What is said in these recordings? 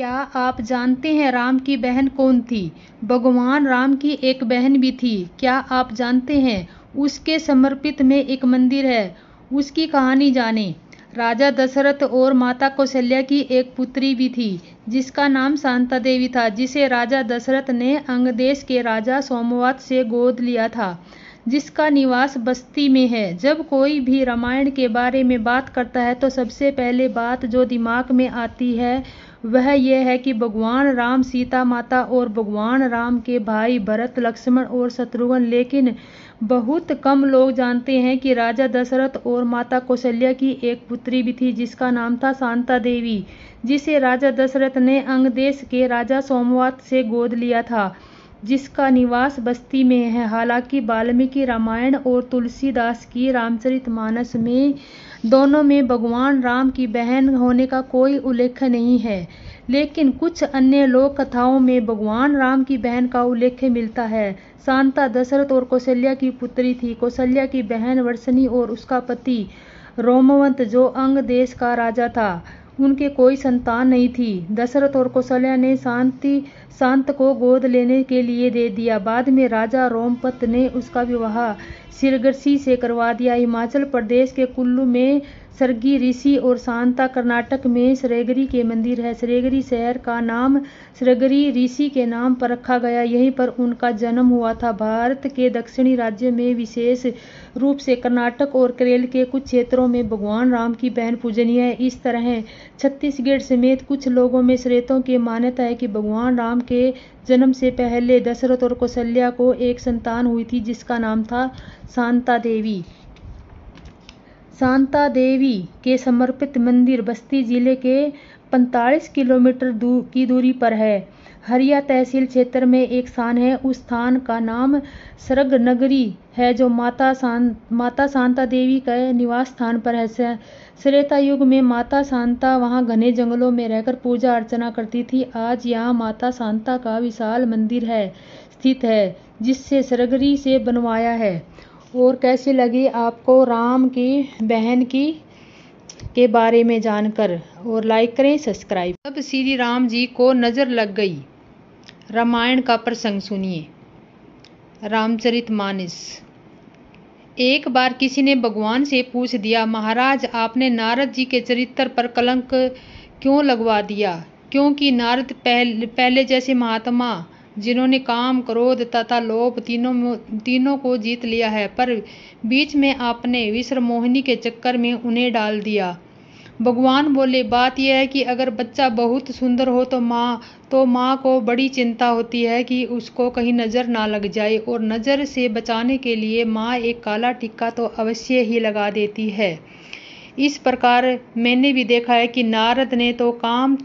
क्या आप जानते हैं राम की बहन कौन थी? भगवान राम की एक बहन भी थी। क्या आप जानते हैं उसके समर्पित में एक मंदिर है? उसकी कहानी जानें। राजा दशरथ और माता कौशल्या की एक पुत्री भी थी जिसका नाम शांता देवी था, जिसे राजा दशरथ ने अंगदेश के राजा सोमवंत से गोद लिया था, जिसका निवास बस्ती में है। जब कोई भी रामायण के बारे में बात करता है तो सबसे पहले बात जो दिमाग में आती है वह यह है कि भगवान राम, सीता माता और भगवान राम के भाई भरत, लक्ष्मण और शत्रुघ्न। लेकिन बहुत कम लोग जानते हैं कि राजा दशरथ और माता कौशल्या की एक पुत्री भी थी जिसका नाम था शांता देवी, जिसे राजा दशरथ ने अंगदेश के राजा सोमवंत से गोद लिया था, जिसका निवास बस्ती में है। हालांकि वाल्मीकि रामायण और तुलसीदास की रामचरितमानस में दोनों में भगवान राम की बहन होने का कोई उल्लेख नहीं है, लेकिन कुछ अन्य लोक कथाओं में भगवान राम की बहन का उल्लेख मिलता है। शांता दशरथ और कौशल्या की पुत्री थी। कौशल्या की बहन वर्षणी और उसका पति रोमवंत, जो अंग देश का राजा था, उनके कोई संतान नहीं थी। दशरथ और कौशल्या ने शांत को गोद लेने के लिए दे दिया। बाद में राजा रोमपत ने उसका विवाह सिरगसी से करवा दिया। हिमाचल प्रदेश के कुल्लू में सरगी ऋषि और शांता कर्नाटक में श्रृंगेरी के मंदिर है। श्रृंगेरी शहर का नाम श्रृंगेरी ऋषि के नाम पर रखा गया, यहीं पर उनका जन्म हुआ था। भारत के दक्षिणी राज्य में, विशेष रूप से कर्नाटक और केरल के कुछ क्षेत्रों में भगवान राम की बहन पूजनीय है। इस तरह छत्तीसगढ़ समेत कुछ लोगों में श्रेतों की मान्यता है कि भगवान राम के जन्म से पहले दशरथ और कौशल्या को एक संतान हुई थी जिसका नाम था शांता देवी। शांता देवी के समर्पित मंदिर बस्ती जिले के 45 किलोमीटर की दूरी पर है। हरिया तहसील क्षेत्र में एक स्थान है। उस स्थान का नाम सरगनगरी है, जो माता शांता देवी के निवास स्थान पर है। त्रेता युग में माता शांता वहां घने जंगलों में रहकर पूजा अर्चना करती थी। आज यहाँ माता शांता का विशाल मंदिर स्थित है, जिसे सरगरी से बनवाया है। और कैसी लगी आपको राम की बहन के बारे में जानकर? और लाइक करें, सब्सक्राइब। तब श्री राम जी को नजर लग गई। रामायण का प्रसंग सुनिए। रामचरितमानस। एक बार किसी ने भगवान से पूछ दिया, महाराज, आपने नारद जी के चरित्र पर कलंक क्यों लगवा दिया? क्योंकि नारद पहले जैसे महात्मा जिन्होंने काम, क्रोध तथा लोभ तीनों को जीत लिया है, पर बीच में आपने विश्वमोहिनी के चक्कर में उन्हें डाल दिया। भगवान बोले, बात यह है कि अगर बच्चा बहुत सुंदर हो तो माँ को बड़ी चिंता होती है कि उसको कहीं नजर ना लग जाए, और नजर से बचाने के लिए माँ एक काला टिक्का तो अवश्य ही लगा देती है। इस प्रकार मैंने भी देखा है कि नारद ने तो काम,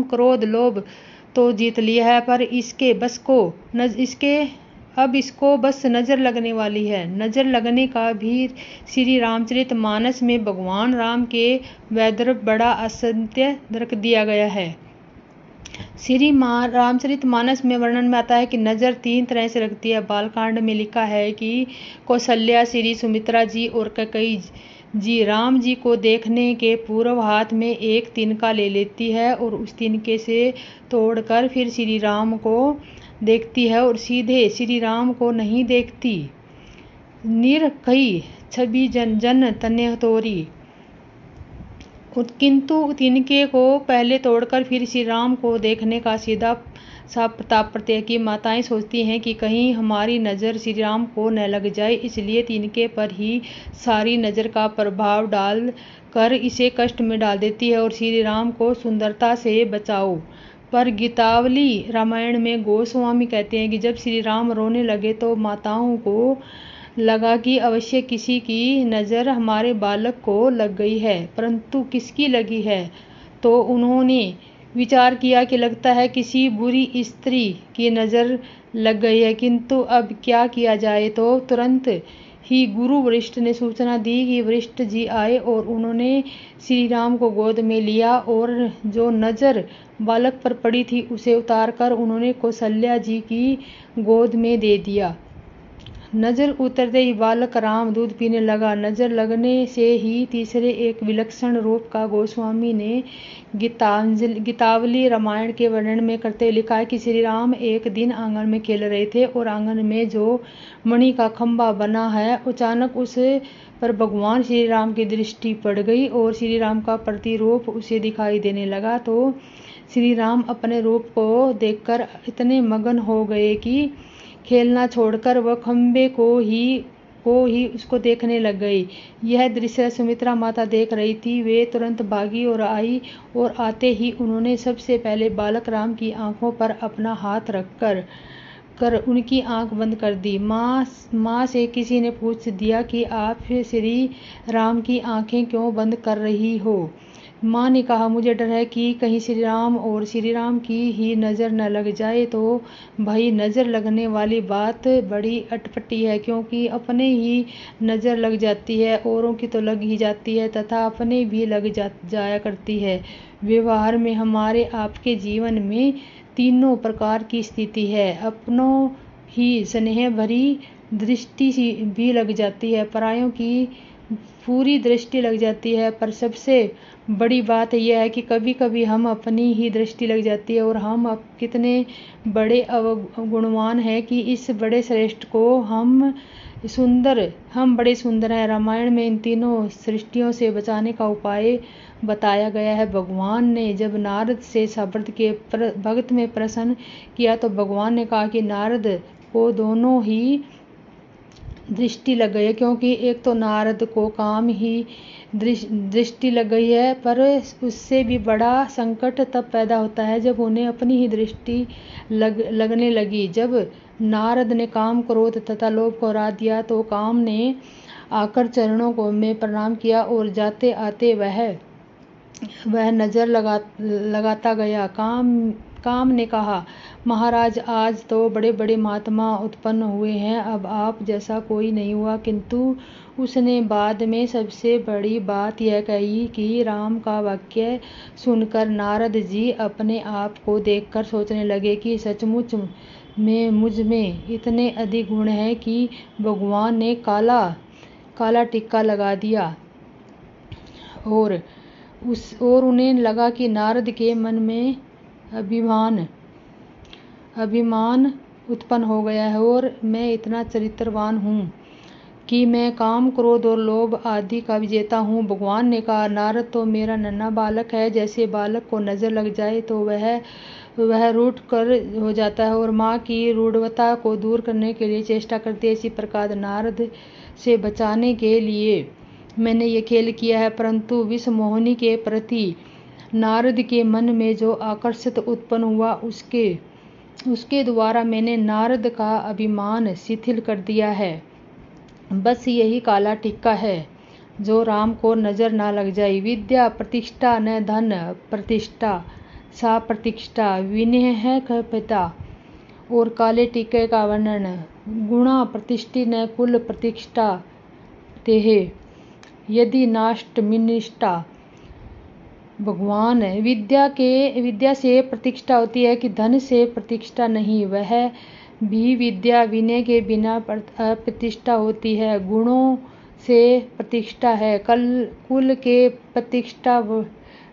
क्रोध, लोभ तो जीत लिया है, पर इसको बस नजर लगने वाली है। नजर लगने का भी श्री रामचरितमानस में भगवान राम के वैदर्भ बड़ा असत्य रख दिया गया है। श्री रामचरितमानस में वर्णन में आता है कि नजर 3 तरह से लगती है। बालकांड में लिखा है कि कौशल्या श्री सुमित्रा जी और कैकेयी जी राम जी को देखने के पूर्व हाथ में एक तिनका ले लेती है और उस तिनके से तोड़कर फिर श्री राम को देखती है और सीधे श्री राम को नहीं देखती। निरखई छवि जन तन्य तोरी। किंतु तिनके को पहले तोड़कर फिर श्री राम को देखने का सीधा सा प्रताप प्रत्यय की माताएं सोचती हैं कि कहीं हमारी नज़र श्री राम को न लग जाए, इसलिए तिनके पर ही सारी नज़र का प्रभाव डाल कर इसे कष्ट में डाल देती है और श्री राम को सुंदरता से बचाओ। पर गीतावली रामायण में गोस्वामी कहते हैं कि जब श्री राम रोने लगे तो माताओं को लगा कि अवश्य किसी की नज़र हमारे बालक को लग गई है, परंतु किसकी लगी है? तो उन्होंने विचार किया कि लगता है किसी बुरी स्त्री की नज़र लग गई है। किंतु अब क्या किया जाए? तो तुरंत ही गुरु वशिष्ठ ने सूचना दी कि वशिष्ठ जी आए और उन्होंने श्री राम को गोद में लिया और जो नज़र बालक पर पड़ी थी उसे उतारकर उन्होंने कौशल्या जी की गोद में दे दिया। नजर उतरते ही बालक राम दूध पीने लगा। नजर लगने से ही तीसरे एक विलक्षण रूप का गोस्वामी ने गीतावली रामायण के वर्णन में करते हुए लिखा है कि श्री राम एक दिन आंगन में खेल रहे थे और आंगन में जो मणि का खंभा बना है, अचानक उस पर भगवान श्री राम की दृष्टि पड़ गई और श्री राम का प्रतिरूप उसे दिखाई देने लगा। तो श्री राम अपने रूप को देखकर इतने मगन हो गए कि खेलना छोड़कर वह खंबे को ही उसको देखने लग गई। यह दृश्य सुमित्रा माता देख रही थी। वे तुरंत भागी और आई और आते ही उन्होंने सबसे पहले बालक राम की आंखों पर अपना हाथ रखकर उनकी आंख बंद कर दी। माँ से किसी ने पूछ दिया कि आप श्री राम की आंखें क्यों बंद कर रही हो? माँ ने कहा, मुझे डर है कि कहीं श्री राम और श्री राम की ही नज़र न लग जाए। तो भाई, नज़र लगने वाली बात बड़ी अटपटी है, क्योंकि अपने ही नज़र लग जाती है, औरों की तो लग ही जाती है तथा अपने भी लग जाया करती है। व्यवहार में हमारे आपके जीवन में तीनों प्रकार की स्थिति है। अपनों ही स्नेह भरी दृष्टि भी लग जाती है, परायों की पूरी दृष्टि लग जाती है, पर सबसे बड़ी बात यह है कि कभी कभी हम अपनी ही दृष्टि लग जाती है और हम अब कितने बड़े गुणवान हैं कि इस बड़े श्रेष्ठ को हम बड़े सुंदर हैं। रामायण में इन तीनों सृष्टियों से बचाने का उपाय बताया गया है। भगवान ने जब नारद से साबर्द के भगत में प्रसन्न किया तो भगवान ने कहा कि नारद को दोनों ही दृष्टि लग गई है, क्योंकि एक तो नारद को काम ही दृष्टि लग गई है, पर उससे भी बड़ा संकट तब पैदा होता है जब उन्हें अपनी ही दृष्टि लगने लगी। जब नारद ने काम, क्रोध तथा लोभ को हरा दिया तो काम ने आकर चरणों को में प्रणाम किया और जाते आते वह नजर लगाता गया। काम ने कहा, महाराज, आज तो बड़े बड़े महात्मा उत्पन्न हुए हैं, अब आप जैसा कोई नहीं हुआ। किंतु उसने बाद में सबसे बड़ी बात यह कही कि राम का वाक्य सुनकर नारद जी अपने आप को देखकर सोचने लगे कि सचमुच में मुझ में इतने अधिक गुण हैं कि भगवान ने काला टिक्का लगा दिया। और उन्हें लगा कि नारद के मन में अभिमान उत्पन्न हो गया है और मैं इतना चरित्रवान हूँ कि मैं काम, क्रोध और लोभ आदि का विजेता हूँ। भगवान ने कहा, नारद तो मेरा नन्हा बालक है। जैसे बालक को नजर लग जाए तो वह रूठ कर हो जाता है और माँ की रूढ़वता को दूर करने के लिए चेष्टा करती है, इसी प्रकार नारद से बचाने के लिए मैंने ये खेल किया है। परंतु विष मोहिनी के प्रति नारद के मन में जो आकर्षित उत्पन्न हुआ, उसके द्वारा मैंने नारद का अभिमान शिथिल कर दिया है। बस यही काला टिक्का है जो राम को नजर ना लग जाए। विद्या प्रतिष्ठा न धन प्रतिष्ठा, सा प्रतिष्ठा विनय है पिता। और काले टिक्के का वर्णन, गुणा प्रतिष्ठि न कुल प्रतिष्ठा तेह, यदि नाष्ट मिनिष्ठा। भगवान, विद्या से प्रतिष्ठा होती है कि धन से प्रतिष्ठा नहीं। वह भी विद्या विनय के बिना प्रतिष्ठा होती है। गुणों से प्रतिष्ठा है, कुल के प्रतिष्ठा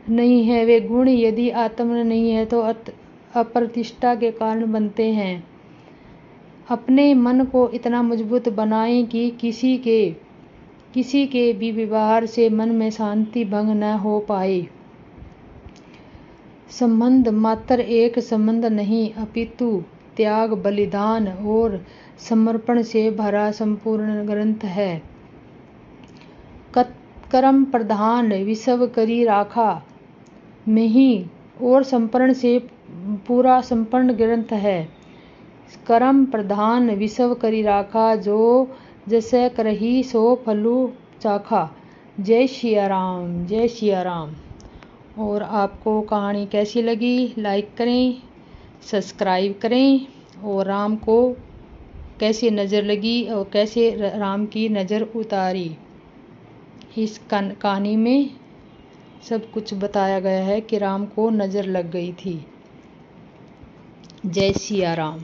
नहीं है। वे गुण यदि आत्मा में नहीं है तो अप्रतिष्ठा के कारण बनते हैं। अपने मन को इतना मजबूत बनाएं कि किसी के भी व्यवहार से मन में शांति भंग न हो पाए। संबंध मात्र एक संबंध नहीं, अपितु त्याग, बलिदान और समर्पण से भरा संपूर्ण ग्रंथ है। कर्म प्रधान विसव करी राखा में ही और समर्पण से पूरा संपूर्ण ग्रंथ है। कर्म प्रधान विसव करी राखा, जो जैसे करही सो फलू चाखा। जय सिया राम, जय सिया राम। और आपको कहानी कैसी लगी, लाइक करें, सब्सक्राइब करें। और राम को कैसे नज़र लगी और कैसे राम की नज़र उतारी, इस कहानी में सब कुछ बताया गया है कि राम को नज़र लग गई थी। जय सिया राम।